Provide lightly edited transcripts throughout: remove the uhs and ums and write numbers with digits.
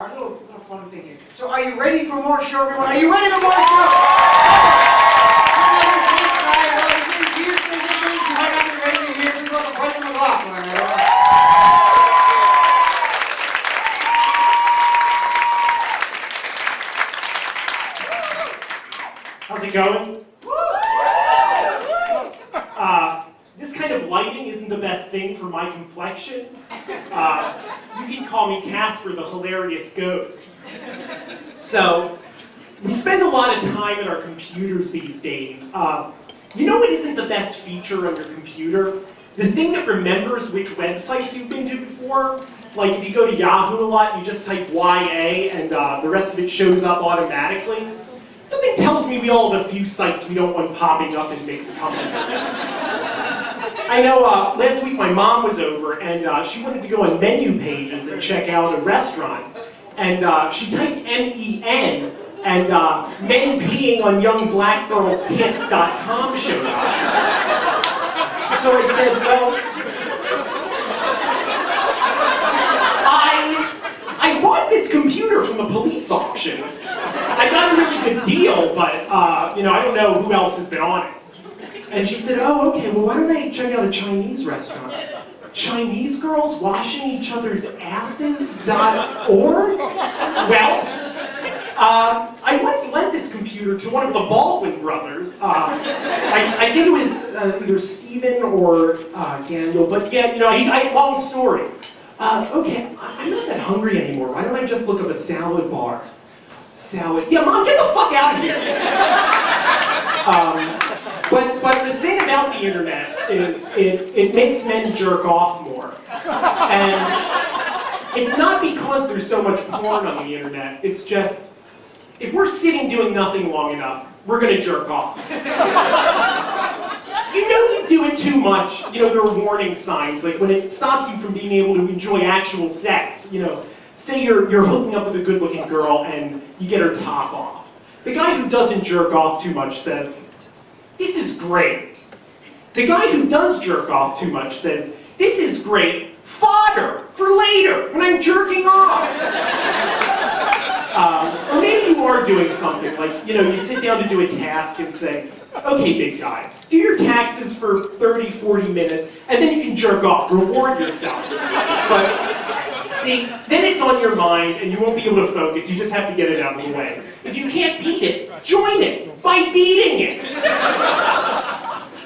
A little fun thing here. So are you ready for more show, everyone? Are you ready for more show? Here's things that means you might not be ready to hear people like Brendan McLaughlin. How's it going? This kind of lighting isn't the best thing for my complexion. You can call me Casper the Hilarious Ghost. So, we spend a lot of time at our computers these days. You know what isn't the best feature on your computer? The thing that remembers which websites you've been to before. Like if you go to Yahoo a lot, you just type YA and the rest of it shows up automatically. Something tells me we all have a few sites we don't want popping up in mixed company. I know last week my mom was over and she wanted to go on menu pages and check out a restaurant. And she typed MEN and men peeing on young black girls' tits.com showed up. So I said, well, I bought this computer from a police auction. I got a really good deal, but I don't know who else has been on it. And she said, oh, okay, well, why don't I check out a Chinese restaurant? Chinese girls washing each other's asses.org? Well, I once lent this computer to one of the Baldwin brothers. I think it was either Stephen or Daniel, but yeah, long story. Okay, I'm not that hungry anymore. Why don't I just look up a salad bar? Salad. Yeah, Mom, get the fuck out of here. But the thing about the internet is it makes men jerk off more. And it's not because there's so much porn on the internet, it's just, if we're sitting doing nothing long enough, we're gonna jerk off. You know you do it too much, there are warning signs, like when it stops you from being able to enjoy actual sex, say you're hooking up with a good-looking girl and you get her top off. The guy who doesn't jerk off too much says, this is great. The guy who does jerk off too much says, this is great fodder for later when I'm jerking off. Or maybe you are doing something, like, you sit down to do a task and say, okay, big guy, do your taxes for 30, 40 minutes, and then you can jerk off, reward yourself. But see, then it's on your mind and you won't be able to focus, you just have to get it out of the way. If you can't beat it, join it by beating it.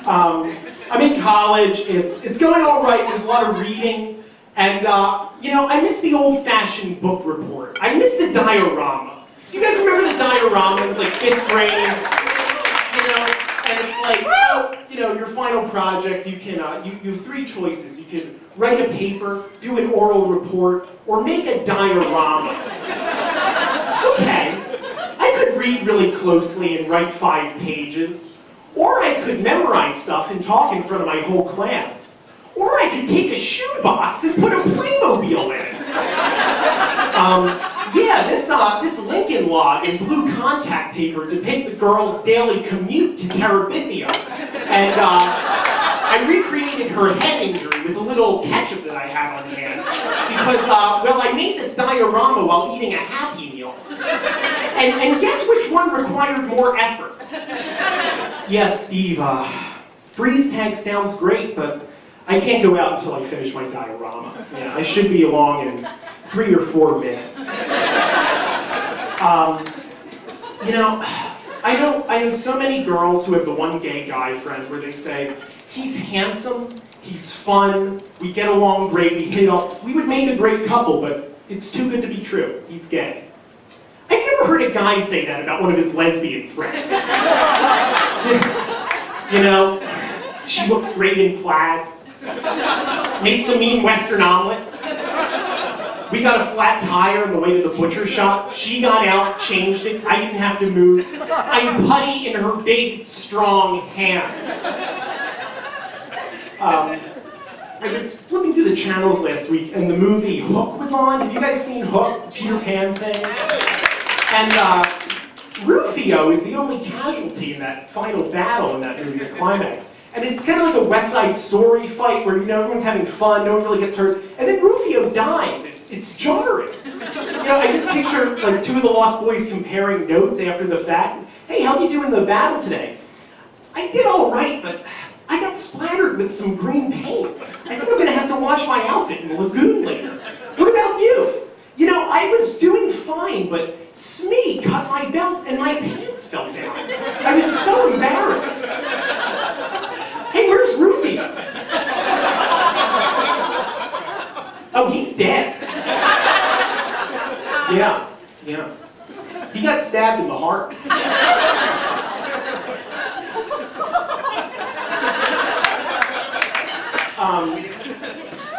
I'm in college, it's going all right, there's a lot of reading, and I miss the old-fashioned book report. I miss the diorama. Do you guys remember the diorama? It was like 5th grade, and it's like, your final project, you can, you have 3 choices. You can write a paper, do an oral report, or make a diorama. Okay, I could read really closely and write 5 pages. Or I could memorize stuff and talk in front of my whole class. Or I could take a shoebox and put a Playmobil in it. This Lincoln log in blue contact paper depict the girl's daily commute to Terabithia. And I recreated her head injury with a little ketchup that I had on hand. Because, I made this diorama while eating a Happy Meal. And guess which one required more effort? Yes, Steve, freeze tag sounds great, but I can't go out until I finish my diorama. Yeah, I should be along in 3 or 4 minutes. I know so many girls who have the one gay guy friend where they say, he's handsome, he's fun, we get along great, we hit it off, we would make a great couple, but it's too good to be true, he's gay. I've never heard a guy say that about one of his lesbian friends. She looks great in plaid, makes a mean Western omelet. We got a flat tire on the way to the butcher shop. She got out, changed it, I didn't have to move. I'm putty in her big, strong hands. I was flipping through the channels last week and the movie Hook was on. Have you guys seen Hook, the Peter Pan thing? And Rufio is the only casualty in that final battle in that movie, the climax. And it's kind of like a West Side Story fight where, everyone's having fun, no one really gets hurt. And then Rufio dies. It's jarring. I just picture like two of the Lost Boys comparing notes after the fact. Hey, how'd you do in the battle today? I did all right, but I got splattered with some green paint. I think I'm gonna have to wash my outfit in the lagoon later. What about you? I was doing fine, but Smee cut my belt and my pants fell down. I was so embarrassed. Hey, where's Rufy? Oh, he's dead. Yeah. He got stabbed in the heart.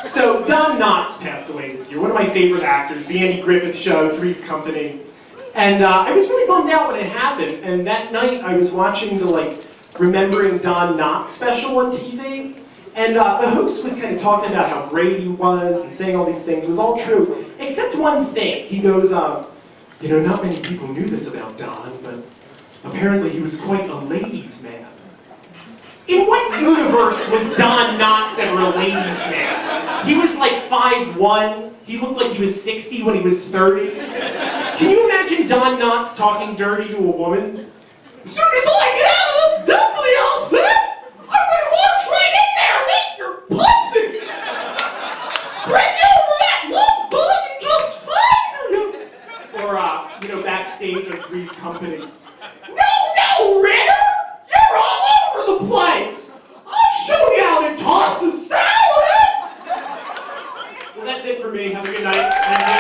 So Don Knotts passed away this year, one of my favorite actors, The Andy Griffith Show, Three's Company. And I was really bummed out when it happened, and that night I was watching the Remembering Don Knotts special on TV, and the host was kind of talking about how great he was and saying all these things. It was all true, except one thing. He goes, not many people knew this about Don, but apparently he was quite a ladies' man. In what universe was Don Knotts ever a ladies' man? He was like 5'1". He looked like he was 60 when he was 30. Can you imagine Don Knotts talking dirty to a woman? As soon as I get out of this dumpling outfit, I'm gonna march right in there and eat your pussy! Spread you over that love bug and just finger you! Or, backstage at Three's Company. No, Ritter! You're all over the place! I'll show you how to toss a salad! Well, that's it for me. Have a good night.